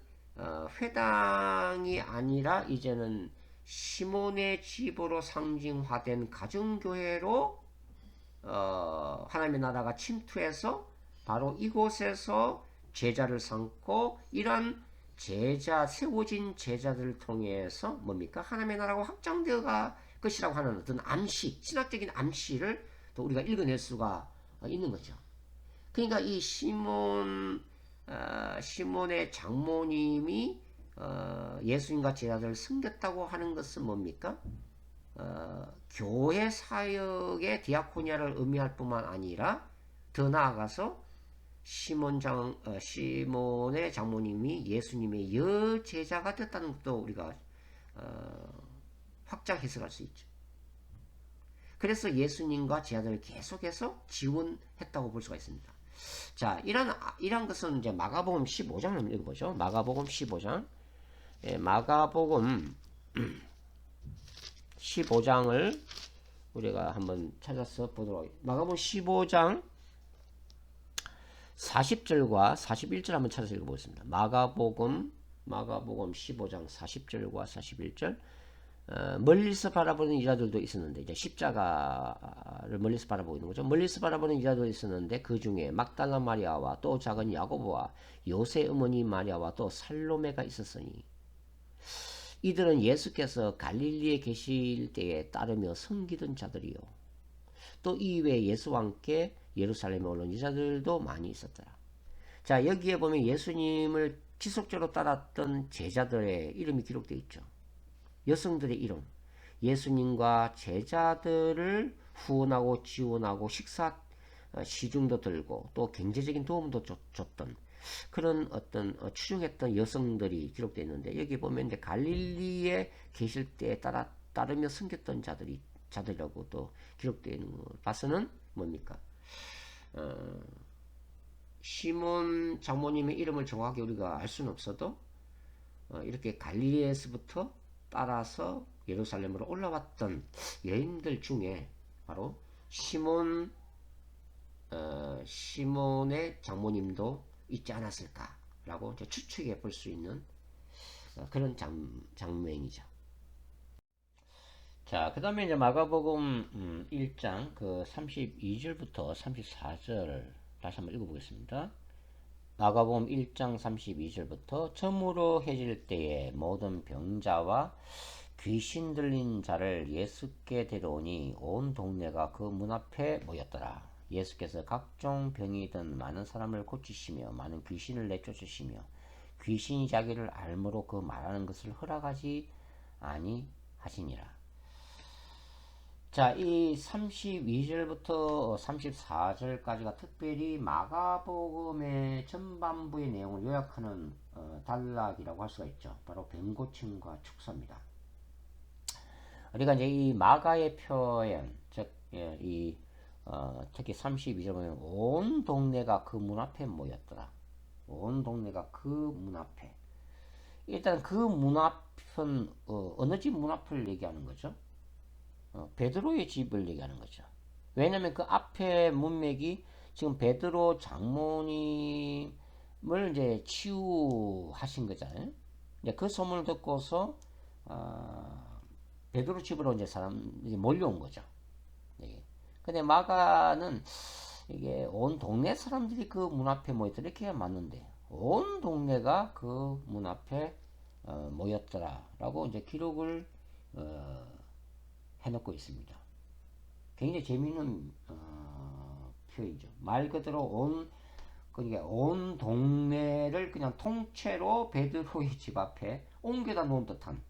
Speaker 1: 회당이 아니라 이제는 시몬의 집으로 상징화된 가정교회로 하나님의 나라가 침투해서 바로 이곳에서 제자를 삼고, 이러한 세워진 제자들을 통해서 뭡니까? 하나님의 나라가 확장되어 갈 것이라고 하는 어떤 암시, 신학적인 암시를 또 우리가 읽어낼 수가 있는 거죠. 그러니까 이 시몬의 장모님이 예수님과 제자들을 섬겼다고 하는 것은 뭡니까? 교회 사역의 디아코니아를 의미할 뿐만 아니라 더 나아가서 시몬의 장모님이 예수님의 여제자가 됐다는 것도 우리가 확장 해석할 수 있죠. 그래서 예수님과 제자들을 계속해서 지원했다고 볼 수가 있습니다. 자, 이런 것은 이제 마가복음 15장을 한번 읽어보죠. 마가복음 15장. 예, 마가복음 15장을 우리가 한번 찾아서 보도록 하겠습니다. 마가복음 15장 40절과 41절 한번 찾아서 읽어보겠습니다. 마가복음 15장 40절과 41절. 멀리서 바라보는 여자들도 있었는데, 이제 십자가를 멀리서 바라보고 있는 거죠. 멀리서 바라보는 여자들도 있었는데 그 중에 막달라 마리아와 또 작은 야고보와 요새 어머니 마리아와 또 살로메가 있었으니 이들은 예수께서 갈릴리에 계실 때에 따르며 섬기던 자들이요, 또 이외에 예수와 함께 예루살렘에 올라온 여자들도 많이 있었더라. 자, 여기에 보면 예수님을 지속적으로 따랐던 제자들의 이름이 기록되어 있죠. 여성들의 이름. 예수님과 제자들을 후원하고 지원하고 식사 시중도 들고 또 경제적인 도움도 줬던 그런 어떤 추종했던 여성들이 기록되어 있는데, 여기 보면 이제 갈릴리에 계실 때에 따르며 섬겼던 자들이라고 또 기록되어 있는 거 봐서는 뭡니까? 시몬 장모님의 이름을 정확하게 우리가 알 수는 없어도 이렇게 갈릴리에서부터 따라서 예루살렘으로 올라왔던 여인들 중에 바로 시몬의 장모님도 있지 않았을까라고 추측해 볼 수 있는 그런 장면이죠. 자, 그 다음에 이제 마가복음 1장 그 32절부터 34절 다시 한번 읽어보겠습니다. 마가복음 1장 32절부터 저물어 해질 때에 모든 병자와 귀신 들린 자를 예수께 데려오니 온 동네가 그 문 앞에 모였더라. 예수께서 각종 병이든 많은 사람을 고치시며 많은 귀신을 내쫓으시며 귀신이 자기를 알므로 그 말하는 것을 허락하지 아니하시니라. 자, 이 32절부터 34절까지가 특별히 마가복음의 전반부의 내용을 요약하는 단락이라고 할 수가 있죠. 바로 병고침과 축사입니다. 우리가 이제 이 마가의 표현, 즉, 특히 32절 보면 온 동네가 그 문 앞에 모였더라. 온 동네가 그 문 앞에. 일단 그 문 앞은 어느 집 문 앞을 얘기하는 거죠? 베드로의 집을 얘기하는 거죠. 왜냐면 그 앞에 문맥이 지금 베드로 장모님을 이제 치유하신 거잖아요. 이제 그 소문을 듣고서 베드로 집으로 이제 사람들이 몰려온 거죠. 예. 근데 마가는 이게 온 동네 사람들이 그 문 앞에 모였더라 이렇게 맞는데, 온 동네가 그 문 앞에 모였더라라고 이제 기록을 해놓고 있습니다. 굉장히 재미있는 표현이죠. 말 그대로 그러니까 온 동네를 그냥 통째로 베드로의 집 앞에 옮겨다 놓은 듯한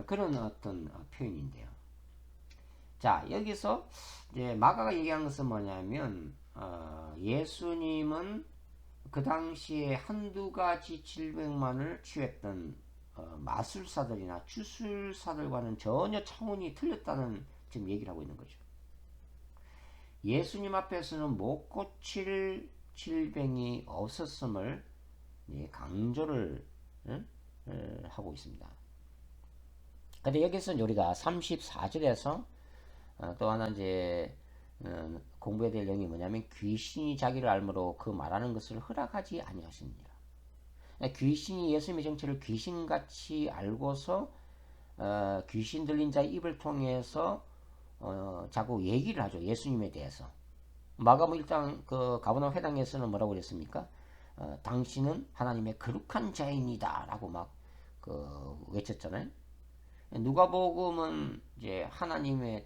Speaker 1: 그런 어떤 표현인데요. 자, 여기서 이제 마가가 얘기한 것은 뭐냐면 예수님은 그 당시에 한두 가지 질병만을 치유했던 마술사들이나 주술사들과는 전혀 차원이 틀렸다는 지금 얘기를 하고 있는 거죠. 예수님 앞에서는 못 고칠 질병이 없었음을 강조를 하고 있습니다. 근데 여기서 우리가 34절에서 또 하나 이제 공부해야 될 내용이 뭐냐면 귀신이 자기를 알므로 그 말하는 것을 허락하지 아니하십니다. 귀신이 예수님의 정체를 귀신같이 알고서 귀신 들린 자의 입을 통해서 자꾸 얘기를 하죠. 예수님에 대해서. 마가복음 1장 그 가버나움 회당에서는 뭐라고 그랬습니까? 당신은 하나님의 거룩한 자입니다 라고 막 외쳤잖아요. 누가복음은 이제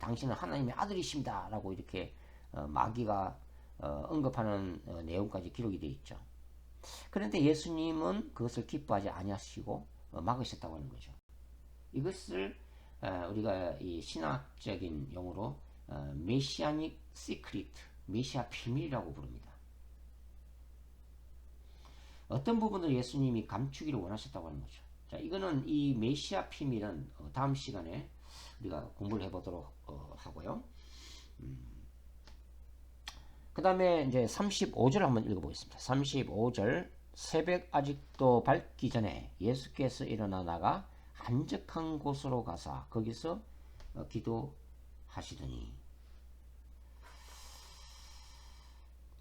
Speaker 1: 당신은 하나님의 아들이십니다 라고 이렇게 마귀가 언급하는 내용까지 기록이 되어 있죠. 그런데 예수님은 그것을 기뻐하지 아니하시고 막으셨다고 하는 거죠. 이것을 우리가 이 신학적인 용어로 메시아닉 시크릿, 메시아 비밀이라고 부릅니다. 어떤 부분을 예수님이 감추기를 원하셨다고 하는 거죠. 자, 이거는 이 메시아 비밀은 다음 시간에 우리가 공부를 해보도록 하고요. 다음에 이제 35절 한번 읽어보겠습니다. 35절. 새벽 아직도 밝기 전에 예수께서 일어나다가 한적한 곳으로 가사 거기서 기도하시더니.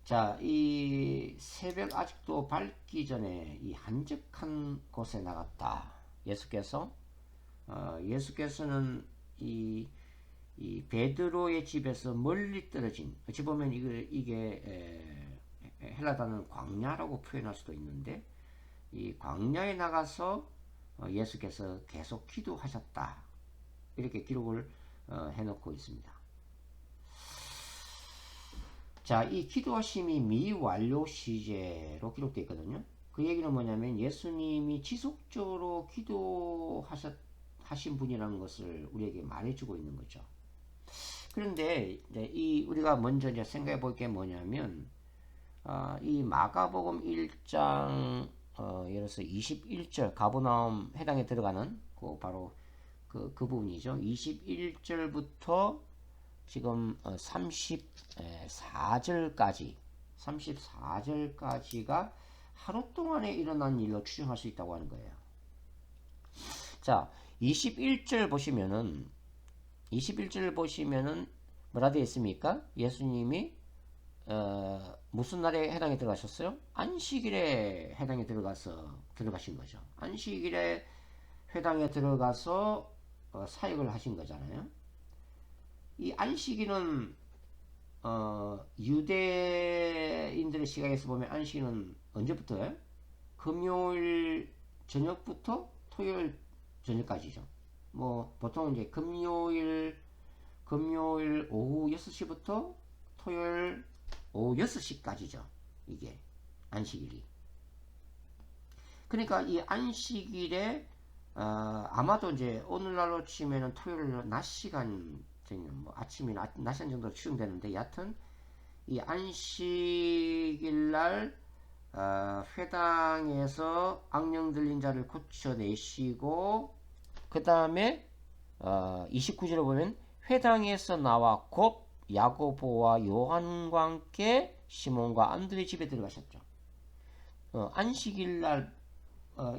Speaker 1: 자, 이 새벽 아직도 밝기 전에 이 한적한 곳에 나갔다. 예수께서는 이 베드로의 집에서 멀리 떨어진, 어찌 보면 이게 헬라 단어는 광야라고 표현할 수도 있는데, 이 광야에 나가서 예수께서 계속 기도하셨다. 이렇게 기록을 해놓고 있습니다. 자, 이 기도하심이 미완료 시제로 기록되어 있거든요. 그 얘기는 뭐냐면 예수님이 지속적으로 기도하신 분이라는 것을 우리에게 말해주고 있는 거죠. 그런데 우리가 먼저 이제 생각해 볼 게 뭐냐면, 이 마가복음 1장 예를 들어서 21절 가버나움 해당에 들어가는 바로 그 부분이죠. 21절부터 지금 34절까지가 하루 동안에 일어난 일로 추정할 수 있다고 하는 거예요. 자, 21절 보시면은 뭐라 되어 있습니까? 예수님이 무슨 날에 해당에 들어가셨어요? 안식일에 해당에 들어가신 거죠. 안식일에 해당에 들어가서 사역을 하신 거잖아요. 이 안식일은 유대인들의 시각에서 보면 안식일은 언제부터요? 금요일 저녁부터 토요일 저녁까지죠. 뭐 보통 이제 금요일 오후 6시부터 토요일 오후 6시까지죠. 이게 안식일이. 그러니까 이 안식일에 아마도 이제 오늘날로 치면은 토요일 낮 시간 뭐 아침이나 낮 시간 정도로 추정되는데, 여하튼 이 안식일날 회당에서 악령 들린 자를 고쳐내시고, 그 다음에 29절에 보면 회당에서 나와 곧 야고보와 요한과 함께 시몬과 안드레 집에 들어가셨죠. 안식일날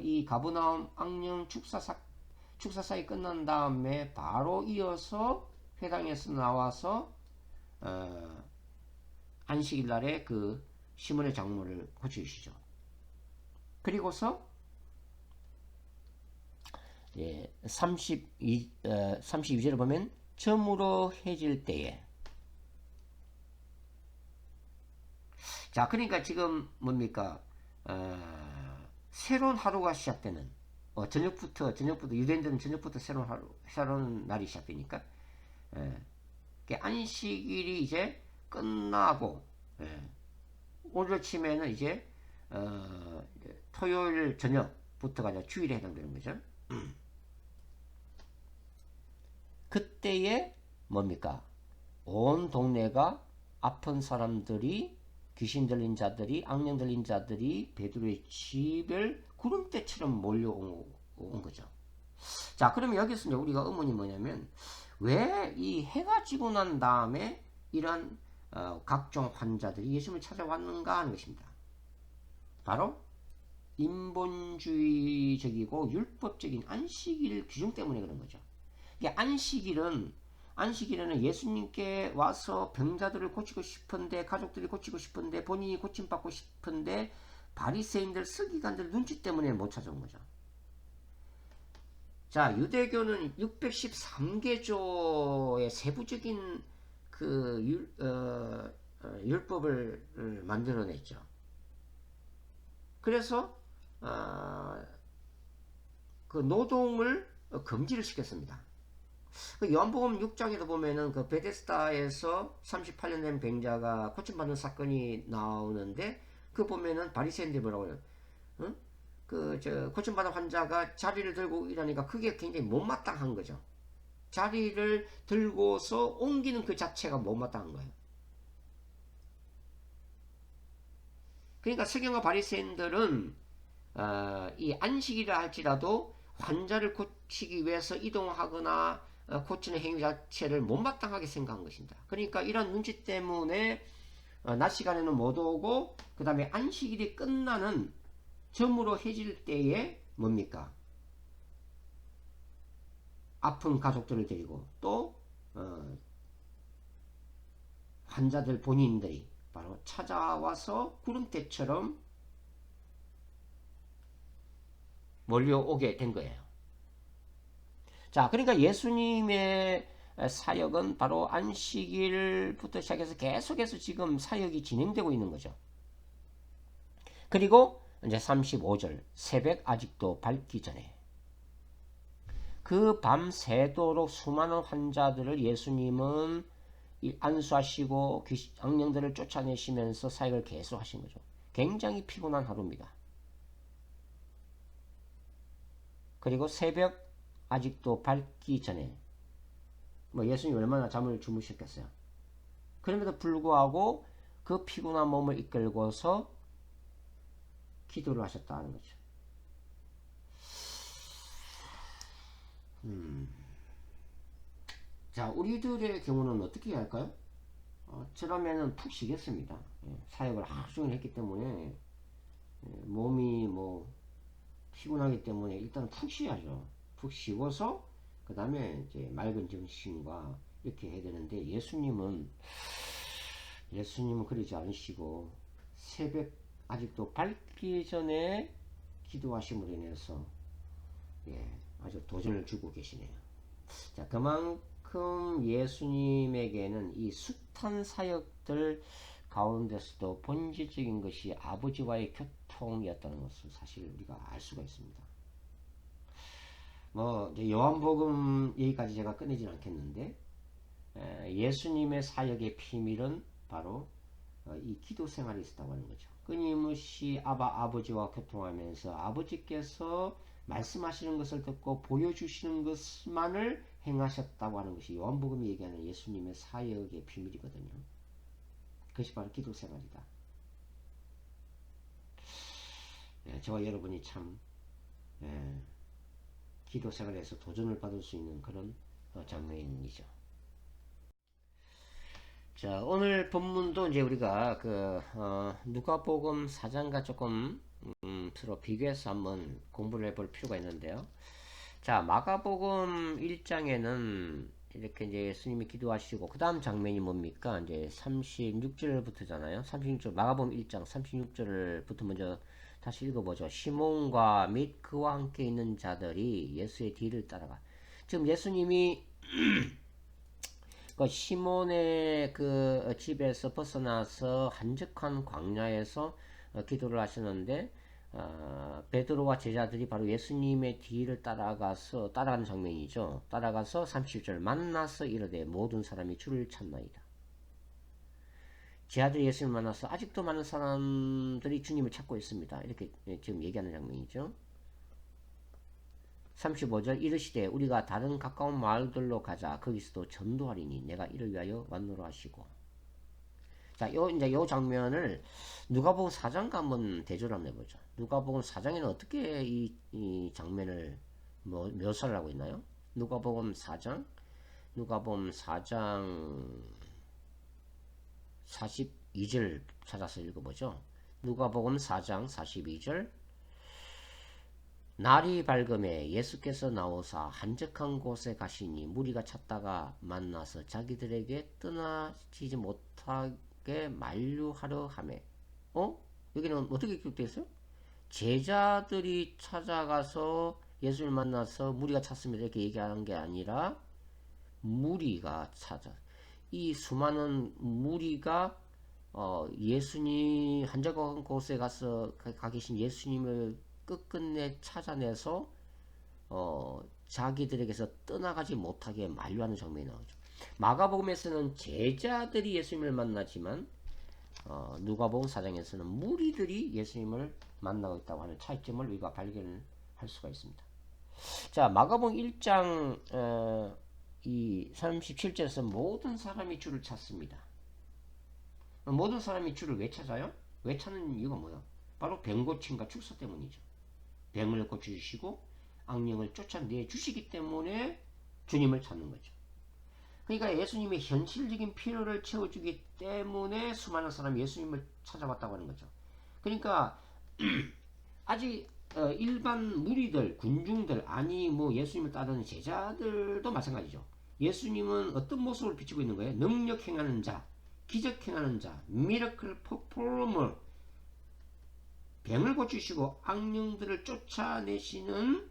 Speaker 1: 이 가버나움 악령 축사사이 끝난 다음에 바로 이어서 회당에서 나와서 안식일날에 그 시몬의 장모를 고쳐주시죠. 그리고서 32절을 보면 저물어 해질 때에, 자, 그러니까 지금 뭡니까? 새로운 하루가 시작되는, 저녁부터 유대인들은 저녁부터 새로운 날이 시작되니까, 안식일이 이제 끝나고, 오늘 치면은 이제 토요일 저녁부터가 이제 주일에 해당되는 거죠. 그때에 뭡니까? 온 동네가 아픈 사람들이, 귀신 들린 자들이, 악령 들린 자들이 베드로의 집을 구름대처럼 몰려온 거죠. 자, 그러면 여기서 우리가 의문이 뭐냐면, 왜 이 해가 지고 난 다음에 이런 각종 환자들이 예수님을 찾아왔는가 하는 것입니다. 바로 인본주의적이고 율법적인 안식일 규정 때문에 그런 거죠. 이게 안식일에는 예수님께 와서 병자들을 고치고 싶은데, 가족들이 고치고 싶은데, 본인이 고침받고 싶은데 바리새인들, 서기관들 눈치 때문에 못 찾아온 거죠. 자, 유대교는 613개조의 세부적인 그 율법을 만들어냈죠. 그래서 그 노동을 금지를 시켰습니다. 그 요한복음 6장에도 보면은 그 베데스다에서 38년 된 병자가 고침받는 사건이 나오는데, 그 보면은 바리새인들이 뭐라고 해요? 고침받은 환자가 자리를 들고 일하니까 그게 굉장히 못마땅한 거죠. 자리를 들고서 옮기는 그 자체가 못마땅한 거예요. 그러니까 서경과 바리새인들은 이 안식이라 할지라도 환자를 고치기 위해서 이동하거나 고치는 행위 자체를 못마땅하게 생각한 것입니다. 그러니까 이런 눈치 때문에 낮 시간에는 못 오고 그 다음에 안식일이 끝나는 저물어 해질 때에 뭡니까? 아픈 가족들을 데리고 또 환자들 본인들이 바로 찾아와서 구름대처럼 몰려오게 된 거예요. 자, 그러니까 예수님의 사역은 바로 안식일부터 시작해서 계속해서 지금 사역이 진행되고 있는 거죠. 그리고 이제 35절 새벽 아직도 밝기 전에 그 밤 새도록 수많은 환자들을 예수님은 안수하시고 악령들을 쫓아내시면서 사역을 계속 하신 거죠. 굉장히 피곤한 하루입니다. 그리고 새벽 아직도 밝기 전에 뭐 예수님이 얼마나 잠을 주무셨겠어요. 그럼에도 불구하고 그 피곤한 몸을 이끌고서 기도를 하셨다는 거죠. 자, 우리들의 경우는 어떻게 할까요? 저라면은 푹 쉬겠습니다. 사역을 하루 종일 했기 때문에 몸이 뭐 피곤하기 때문에 일단 푹 쉬어야죠. 푹 쉬고서 그 다음에 이제 맑은 정신과 이렇게 해야 되는데 예수님은 그러지 않으시고 새벽 아직도 밝기 전에 기도하심으로 인해서 아주 도전을 주고 계시네요. 자, 그만큼 예수님에게는 이 숱한 사역들 가운데서도 본질적인 것이 아버지와의 교통이었다는 것을 사실 우리가 알 수가 있습니다. 뭐 이제 요한복음 여기까지 제가 끝내진 않겠는데 예수님의 사역의 비밀은 바로 이 기도 생활이 있었다고 하는 거죠. 끊임없이 아버지와 교통하면서 아버지께서 말씀하시는 것을 듣고 보여주시는 것만을 행하셨다고 하는 것이 요한복음이 얘기하는 예수님의 사역의 비밀이거든요. 그것이 바로 기도 생활이다. 저와 여러분이 참 기도 생활에서 도전을 받을 수 있는 그런 장면이죠. 자, 오늘 본문도 이제 우리가 누가복음 4장과 조금 서로 비교해서 한번 공부를 해볼 필요가 있는데요. 자, 마가복음 1장에는 이렇게 이제 예수님이 기도하시고 그 다음 장면이 뭡니까? 이제 36절부터잖아요. 36절 마가복음 1장 36절부터 먼저 다시 읽어보죠. 시몬과 및 그와 함께 있는 자들이 예수의 뒤를 따라가. 지금 예수님이 그 시몬의 그 집에서 벗어나서 한적한 광야에서 기도를 하셨는데 베드로와 제자들이 바로 예수님의 뒤를 따라가는 장면이죠. 따라가서 30절 만나서 이르되 모든 사람이 주를 찾나이다. 제자들이 예수님을 만나서 아직도 많은 사람들이 주님을 찾고 있습니다. 이렇게 지금 얘기하는 장면이죠. 35절 이르시되 우리가 다른 가까운 마을들로 가자. 거기서도 전도하리니 내가 이를 위하여 왔노라 하시고. 자, 이제 요 장면을 누가복음 4장과 한번 대조를 한번 해보죠. 누가복음 4장에는 어떻게 이 장면을 묘사를 하고 있나요? 누가복음 4장 42절 찾아서 읽어보죠. 누가복음 4장 42절 날이 밝음에 예수께서 나오사 한적한 곳에 가시니 무리가 찾다가 만나서 자기들에게 떠나지지 못하게 만류하려 하매. 여기는 어떻게 기록되어 있어요? 제자들이 찾아가서 예수를 만나서 무리가 찾습니다. 이렇게 얘기하는 게 아니라 무리가 찾아. 이 수많은 무리가 예수님 한적한 곳에 가서 가 계신 예수님을 끝끝내 찾아내서 자기들에게서 떠나가지 못하게 만류하는 장면이 나오죠. 마가복음에서는 제자들이 예수님을 만나지만 누가복음 4장에서는 무리들이 예수님을 만나고 있다고 하는 차이점을 우리가 발견할 수가 있습니다. 자, 마가복음 1장 이 37절에서 모든 사람이 주를 찾습니다. 모든 사람이 주를 왜 찾아요? 왜 찾는 이유가 뭐야? 바로 병고침과 축사 때문이죠. 병을 고쳐주시고 악령을 쫓아내 주시기 때문에 주님을 찾는 거죠. 그러니까 예수님의 현실적인 필요를 채워주기 때문에 수많은 사람이 예수님을 찾아왔다고 하는 거죠. 그러니까 아직 일반 무리들, 군중들, 아니 뭐 예수님을 따르는 제자들도 마찬가지죠. 예수님은 어떤 모습을 비추고 있는 거예요? 능력 행하는 자, 기적 행하는 자, 미러클 퍼포머, 병을 고치시고 악령들을 쫓아내시는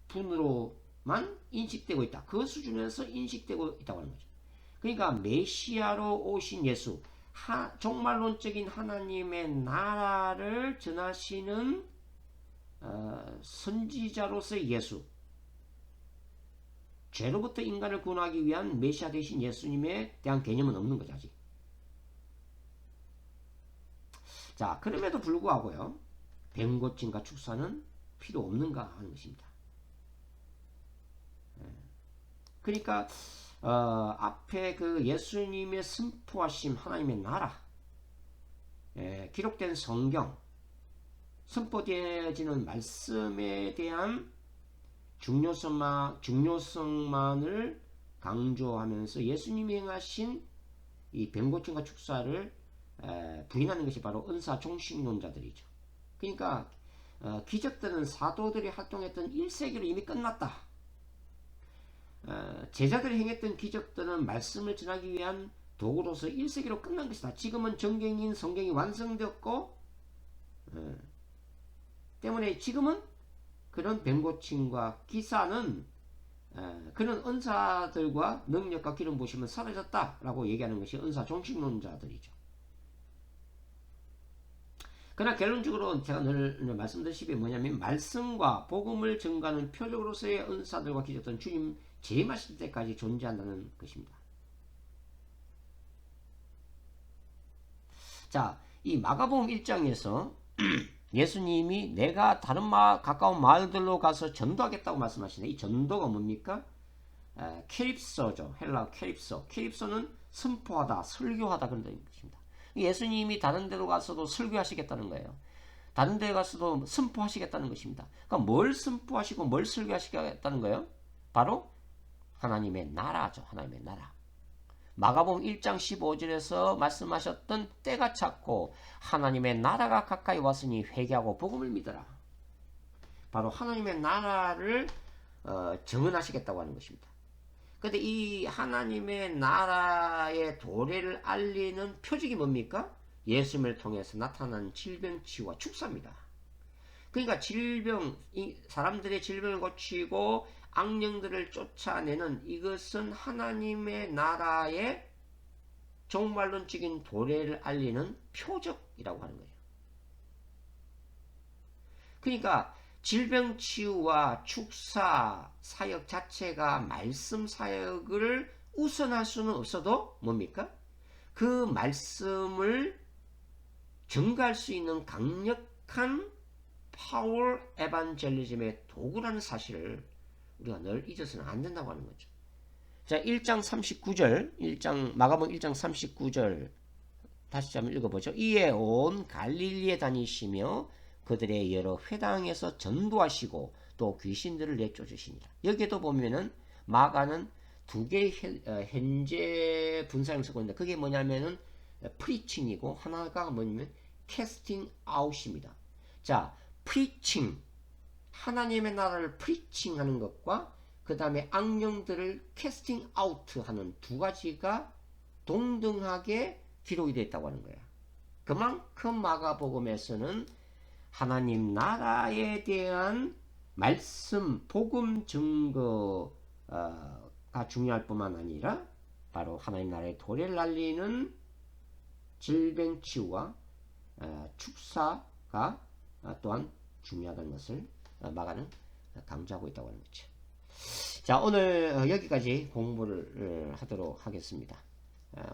Speaker 1: 분으로만 인식되고 있다. 그 수준에서 인식되고 있다고 하는 거죠. 그러니까 메시아로 오신 예수, 종말론적인 하나님의 나라를 전하시는 선지자로서의 예수, 죄로부터 인간을 구원하기 위한 메시아 되신 예수님에 대한 개념은 없는 거죠, 아직. 자, 그럼에도 불구하고요, 병고침과 축사는 필요 없는가 하는 것입니다. 그러니까 앞에 그 예수님의 선포하심 하나님의 나라, 기록된 성경, 선포되어지는 말씀에 대한 중요성만을 강조하면서 예수님이 행하신 이 병고침과 축사를 부인하는 것이 바로 은사 종식론자들이죠. 그러니까 기적들은 사도들이 활동했던 1세기로 이미 끝났다. 제자들이 행했던 기적들은 말씀을 전하기 위한 도구로서 1세기로 끝난 것이다. 지금은 정경인 성경이 완성되었고 때문에 지금은 그런 병고침과 기사는 그런 은사들과 능력과 기름 부으심은 사라졌다라고 얘기하는 것이 은사 종식론자들이죠. 그러나 결론적으로 제가 늘 말씀드리시기 뭐냐면 말씀과 복음을 전가하는 표적으로서의 은사들과 기적들은 주님 재림하실 때까지 존재한다는 것입니다. 자, 이 마가복음 1장에서 예수님이 내가 다른 가까운 마을들로 가서 전도하겠다고 말씀하시네. 이 전도가 뭡니까? 케립소죠. 헬라어 케립소. 케립소는 선포하다, 설교하다 그런 뜻입니다. 예수님이 다른 데로 가서도 설교하시겠다는 거예요. 다른 데 가서도 선포하시겠다는 것입니다. 그러니까 뭘 선포하시고 뭘 설교하시겠다는 거예요? 바로 하나님의 나라죠. 하나님의 나라. 마가복음 1장 15절에서 말씀하셨던 때가 찼고 하나님의 나라가 가까이 왔으니 회개하고 복음을 믿어라. 바로 하나님의 나라를 정언하시겠다고 하는 것입니다. 그런데 이 하나님의 나라의 도래를 알리는 표적이 뭡니까? 예수님을 통해서 나타난 질병치유와 축사입니다. 그러니까 사람들의 질병을 고치고 악령들을 쫓아내는 이것은 하나님의 나라의 종말론적인 도래를 알리는 표적이라고 하는 거예요. 그러니까 질병치유와 축사 사역 자체가 말씀 사역을 우선할 수는 없어도 뭡니까? 그 말씀을 증가할 수 있는 강력한 파워 에반젤리즘의 도구라는 사실을 우리가 늘 잊어서는 안 된다고 하는 거죠. 자, 1장 39절, 마가복음 1장 39절 다시 한번 읽어보죠. 이에 온 갈릴리에 다니시며 그들의 여러 회당에서 전도하시고 또 귀신들을 내쫓으시니라. 여기에도 보면은 마가는 두 개의 현재 분사형 쓰고 있는데 그게 뭐냐면은 프리칭이고 하나가 뭐냐면 캐스팅 아웃입니다. 자, 프리칭 하나님의 나라를 프리칭하는 것과 그 다음에 악령들을 캐스팅 아웃하는 두 가지가 동등하게 기록이 되어 있다고 하는 거예요. 그만큼 마가복음에서는 하나님 나라에 대한 말씀, 복음 증거가 중요할 뿐만 아니라 바로 하나님 나라의 도래를 알리는 질병치유와 축사가 또한 중요하다는 것을 마가는 강조하고 있다고 하는 거죠. 자, 오늘 여기까지 공부를 하도록 하겠습니다.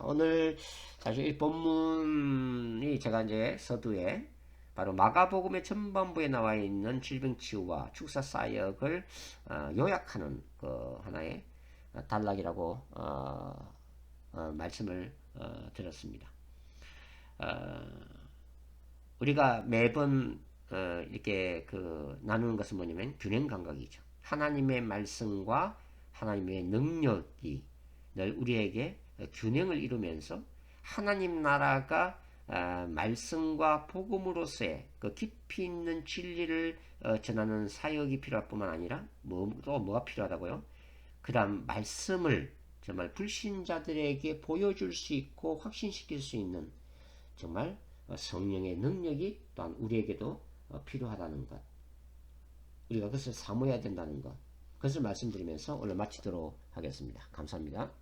Speaker 1: 오늘 사실 이 본문이 제가 이제 서두에 바로 마가복음의 전반부에 나와 있는 질병치유와 축사 사역을 요약하는 그 하나의 단락이라고 말씀을 드렸습니다. 우리가 매번 이렇게 나누는 것은 뭐냐면 균형 감각이죠. 하나님의 말씀과 하나님의 능력이 늘 우리에게 균형을 이루면서 하나님 나라가 말씀과 복음으로서의 그 깊이 있는 진리를 전하는 사역이 필요할 뿐만 아니라 또 뭐가 필요하다고요? 그다음 말씀을 정말 불신자들에게 보여줄 수 있고 확신시킬 수 있는 정말 성령의 능력이 또한 우리에게도 필요하다는 것. 우리가 그것을 사모해야 된다는 것. 그것을 말씀드리면서 오늘 마치도록 하겠습니다. 감사합니다.